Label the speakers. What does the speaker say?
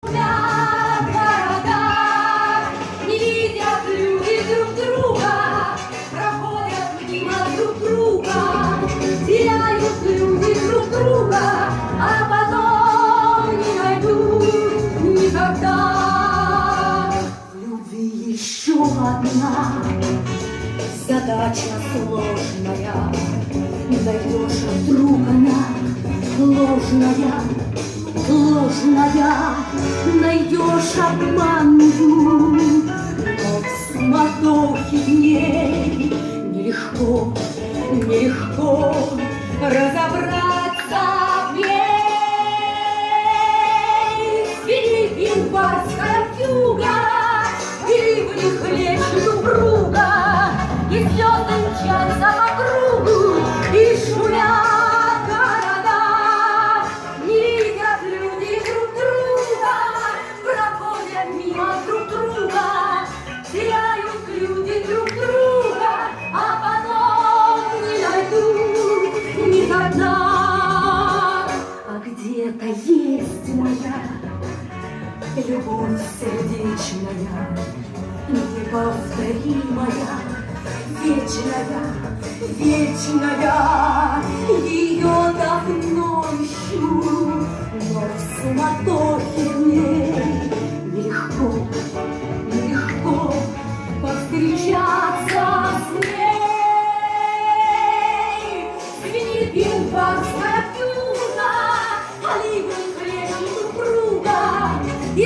Speaker 1: Города не видят люди друг друга, проходят мимо друг друга, теряют люди друг друга, а потом не найдут никогда. В любви еще одна задача сложная, найдешь вдруг она ложная, ложная, найдешь обманную, но в суматохе дней нелегко, нелегко разобраться в ней. Звенит январская вьюга, и в них лечит упруга, и слезы мчатся по кругу, и шумят. Где-то есть моя любовь сердечная, неповторимая, вечная, вечная. Ее давно ищу, но в суматохе дней нелегко, нелегко повстречаться с ней. Звенит январская вьюга, оливных лечит упруга, и